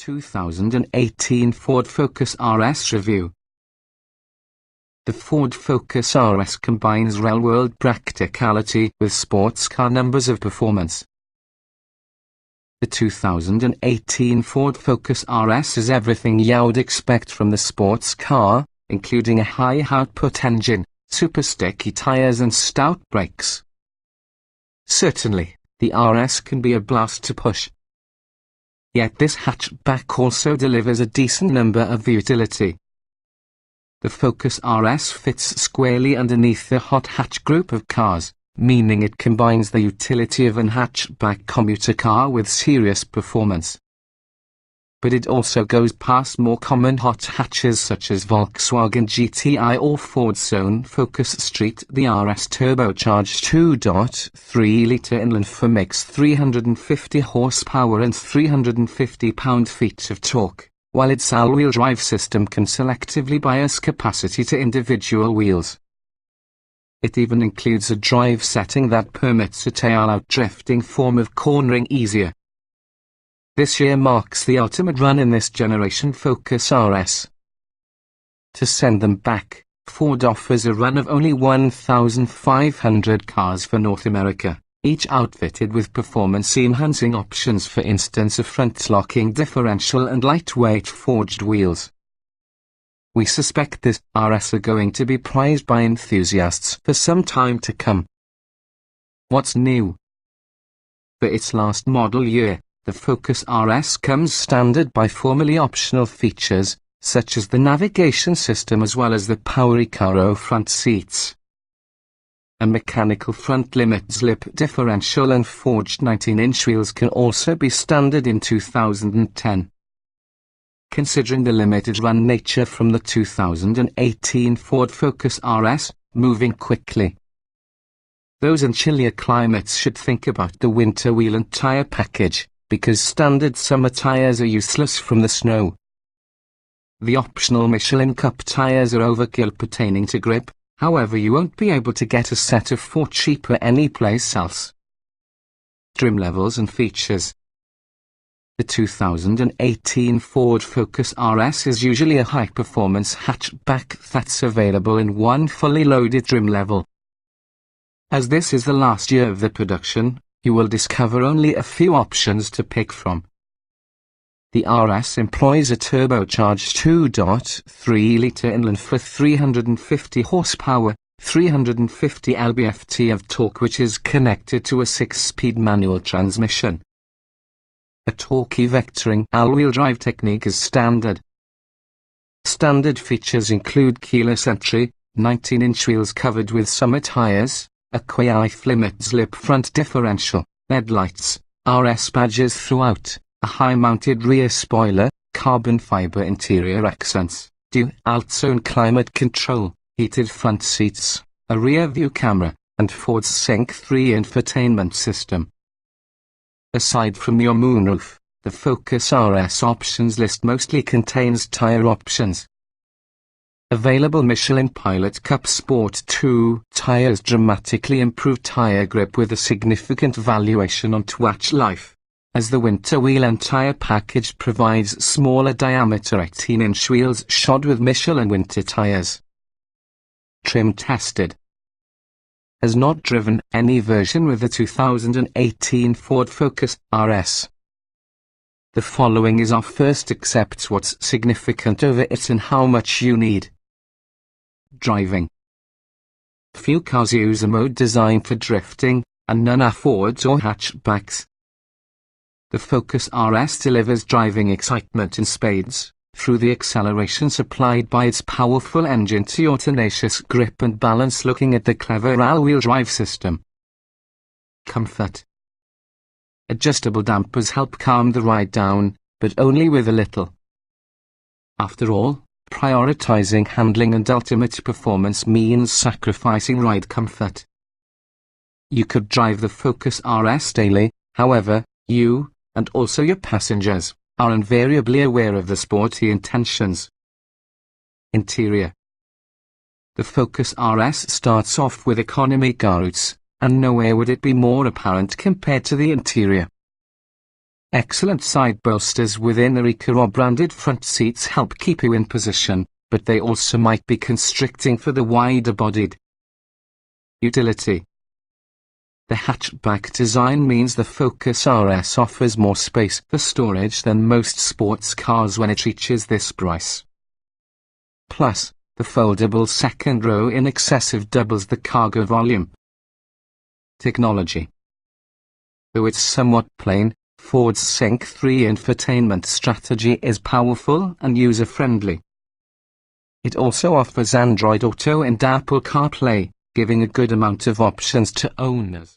2018 Ford Focus RS Review. The Ford Focus RS combines real-world practicality with sports car numbers of performance. The 2018 Ford Focus RS is everything you'd expect from the sports car, including a high-output engine, super sticky tires and stout brakes. Certainly, the RS can be a blast to push. Yet this hatchback also delivers a decent number of utility. The Focus RS fits squarely underneath the hot hatch group of cars, meaning it combines the utility of an hatchback commuter car with serious performance. But it also goes past more common hot hatches such as Volkswagen GTI or Ford's own Focus Street. The RS turbocharged 2.3-litre inline four makes 350 horsepower and 350 pound-feet of torque, while its all-wheel drive system can selectively bias capacity to individual wheels. It even includes a drive setting that permits a tail-out drifting form of cornering easier. This year marks the ultimate run in this generation Focus RS. To send them back, Ford offers a run of only 1,500 cars for North America, each outfitted with performance-enhancing options, for instance a front-locking differential and lightweight forged wheels. We suspect this RS are going to be prized by enthusiasts for some time to come. What's new? For its last model year, the Focus RS comes standard by formerly optional features, such as the navigation system as well as the power Recaro front seats. A mechanical front limit slip differential and forged 19-inch wheels can also be standard in 2010. Considering the limited run nature from the 2018 Ford Focus RS, moving quickly, those in chillier climates should think about the winter wheel and tire package, because standard summer tires are useless from the snow. The optional Michelin Cup tires are overkill pertaining to grip, however you won't be able to get a set of 4 cheaper anyplace else. Trim levels and features. The 2018 Ford Focus RS is usually a high-performance hatchback that's available in one fully loaded trim level. As this is the last year of the production, you will discover only a few options to pick from. The RS employs a turbocharged 2.3-litre inline for 350 horsepower, 350 lb-ft of torque, which is connected to a 6-speed manual transmission. A torquey vectoring all-wheel drive technique is standard. Standard features include keyless entry, 19-inch wheels covered with summer tires, a limit slip front differential, LED lights, RS badges throughout, a high-mounted rear spoiler, carbon fiber interior accents, dual-zone climate control, heated front seats, a rear-view camera, and Ford's Sync 3 infotainment system. Aside from your moonroof, the Focus RS options list mostly contains tire options. Available Michelin Pilot Cup Sport 2 tires dramatically improve tire grip with a significant valuation on watch life, as the winter wheel and tire package provides smaller diameter 18-inch wheels shod with Michelin winter tires. Trim tested. Has not driven any version with the 2018 Ford Focus RS. The following is our first accepts what's significant over it and how much you need. Driving. Few cars use a mode designed for drifting, and none are Fords or hatchbacks. The Focus RS delivers driving excitement in spades, through the acceleration supplied by its powerful engine to your tenacious grip and balance looking at the clever all-wheel drive system. Comfort. Adjustable dampers help calm the ride down, but only with a little. After all, prioritizing handling and ultimate performance means sacrificing ride comfort. You could drive the Focus RS daily, however, you, and also your passengers, are invariably aware of the sporty intentions. Interior. The Focus RS starts off with economy car roots, and nowhere would it be more apparent compared to the interior. Excellent side bolsters within the Recaro branded front seats help keep you in position, but they also might be constricting for the wider-bodied. Utility. The hatchback design means the Focus RS offers more space for storage than most sports cars when it reaches this price. Plus, the foldable second row in excessive doubles the cargo volume. Technology. Though it's somewhat plain, Ford's Sync 3 infotainment strategy is powerful and user-friendly. It also offers Android Auto and Apple CarPlay, giving a good amount of options to owners.